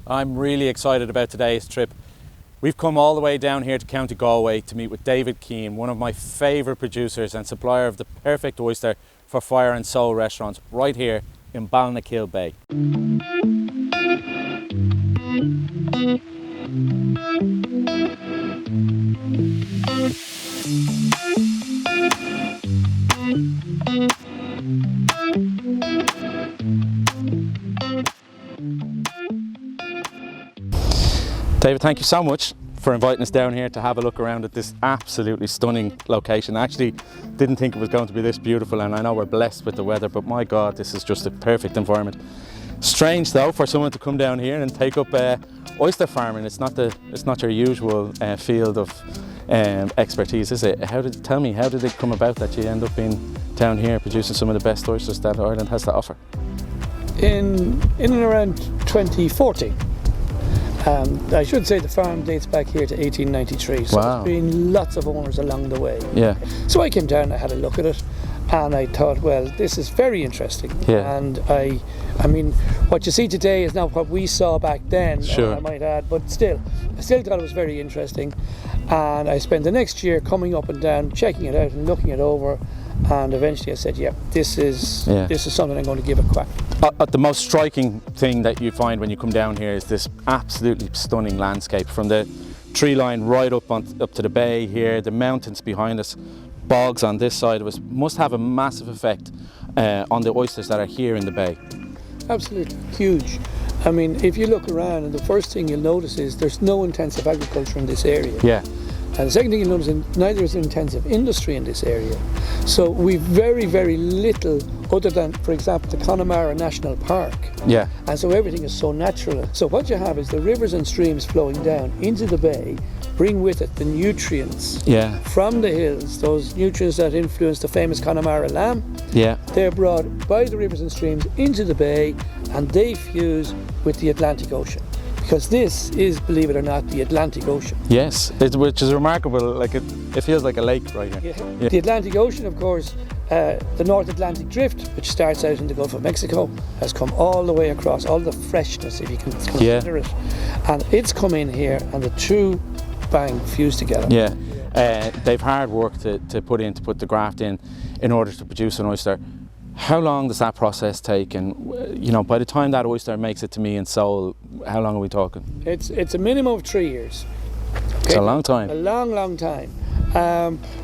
I'm really excited about today's trip. We've come all the way down here to County Galway to meet with David Keane, one of my favourite producers and supplier of the perfect oyster for fire and soul restaurants right here in Ballinakill Bay. David, thank you so much for inviting us down here to have a look around at this absolutely stunning location. I actually didn't think it was going to be this beautiful, and I know we're blessed with the weather, but my God, this is just a perfect environment. Strange though for someone to come down here and take up oyster farming. It's not your usual field of expertise, is it? Tell me, how did it come about that you end up being down here producing some of the best oysters that Ireland has to offer? In and around 2014. I should say the farm dates back here to 1893, so Wow. there's been lots of owners along the way. Yeah. So I came down, I had a look at it, and I thought, well, this is very interesting. Yeah. And I mean, what you see today is not what we saw back then, Sure. I might add, but still, I still thought it was very interesting. And I spent the next year coming up and down, checking it out and looking it over, and eventually I said, yeah, this is something I'm going to give a crack. The most striking thing that you find when you come down here is this absolutely stunning landscape, from the tree line right up to the bay here, the mountains behind us, bogs on this side of us. Must have a massive effect on the oysters that are here in the bay. Absolutely, huge. I mean, if you look around, and the first thing you'll notice is there's no intensive agriculture in this area. Yeah. And the second thing you'll notice is neither is intensive industry in this area. So we've very, very little other than, for example, the Connemara National Park. Yeah. And so everything is so natural. So what you have is the rivers and streams flowing down into the bay bring with it the nutrients from the hills, those nutrients that influence the famous Connemara lamb. Yeah. They're brought by the rivers and streams into the bay, and they fuse with the Atlantic Ocean. Because this is, believe it or not, the Atlantic Ocean. Yes, which is remarkable. Like it feels like a lake right here. Yeah. The Atlantic Ocean, of course, the North Atlantic Drift, which starts out in the Gulf of Mexico, has come all the way across, all the freshness, if you can consider it. And it's come in here, and the two bang fuse together. Yeah. They've hard work to put the graft in order to produce an oyster. How long does that process take? And by the time that oyster makes it to me in Seoul, how long are we talking? It's a minimum of 3 years. Okay? It's a long time. A long time.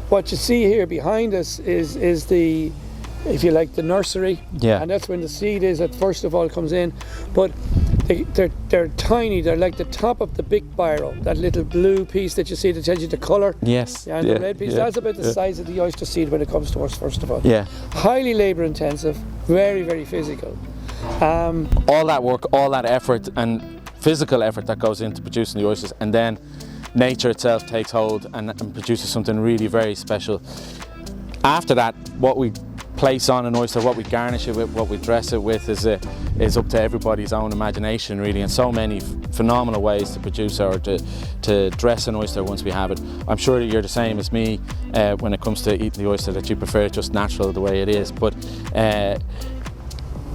What you see here behind us is the, if you like, the nursery. Yeah. And that's when the seed is that first of all comes in. But they're tiny. They're like the top of the big barrel. That little blue piece that you see that tells you the colour. Yes. And the red piece. That's about the size of the oyster seed when it comes to us, first of all. Yeah. Highly labour intensive. Very, very physical. All that work, all that effort and physical effort that goes into producing the oysters, and then nature itself takes hold and produces something really very special. After that, what we place on an oyster, what we garnish it with, what we dress it with is up to everybody's own imagination, really, and so many phenomenal ways to produce or to dress an oyster once we have it. I'm sure that you're the same as me when it comes to eating the oyster, that you prefer it just natural the way it is. But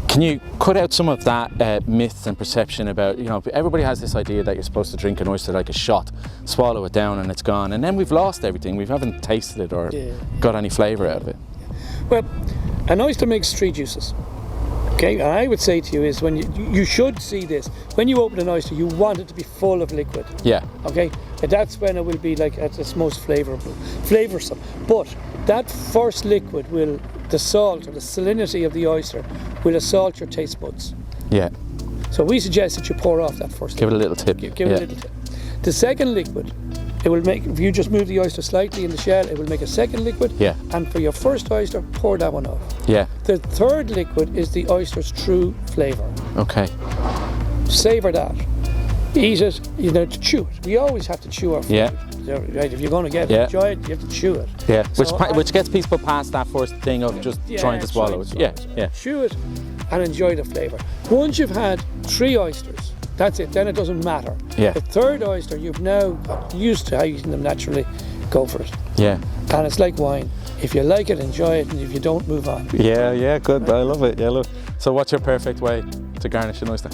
can you cut out some of that myth and perception about, everybody has this idea that you're supposed to drink an oyster like a shot, swallow it down and it's gone, and then we've lost everything. We haven't tasted it or got any flavour out of it. Well, an oyster makes 3 juices. Okay, and I would say to you is when you should see this. When you open an oyster, you want it to be full of liquid. Yeah. Okay, and that's when it will be like at its most flavoursome. But that first liquid the salt or the salinity of the oyster will assault your taste buds. Yeah. So we suggest that you pour off that first. Give it a little tip. Give it a little tip. The second liquid, it will make, if you just move the oyster slightly in the shell, it will make a second liquid. Yeah. And for your first oyster, pour that one off. Yeah. The third liquid is the oyster's true flavour. Okay. Savour that. Eat it, to chew it. We always have to chew our food. Yeah. Right, if you're going to get it, enjoy it, you have to chew it. Yeah. So which gets people past that first thing of just trying to swallow it. Yeah. Chew it and enjoy the flavour. Once you've had 3 oysters, that's it, then it doesn't matter. Yeah. The third oyster, you've now got used to eating them naturally, go for it. Yeah. And it's like wine. If you like it, enjoy it, and if you don't, move on. Yeah, good. I love it. Yeah, look. So what's your perfect way to garnish an oyster?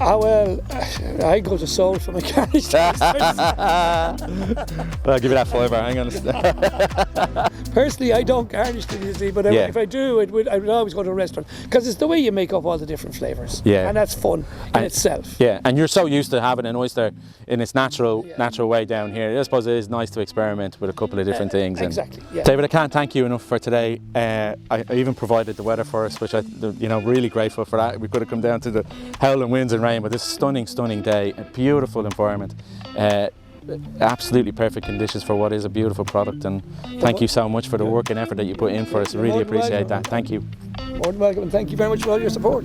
Well, I go to Seoul for my garnished oysters. I'll give you that fiver, hang on. Personally, I don't garnish them, you see, but if I do, I would always go to a restaurant, because it's the way you make up all the different flavours. Yeah. And that's fun in itself. Yeah, and you're so used to having an oyster in its natural way down here. I suppose it is nice to experiment with a couple of different things. Exactly, yeah. David, I can't thank you enough for today. I even provided the weather for us, which really grateful for that. We could have come down to the howling winds and rain, but this stunning day, a beautiful environment, absolutely perfect conditions for what is a beautiful product. And thank you so much for the work and effort that you put in for us. Really appreciate that. Thank you. More than welcome, and thank you very much for all your support.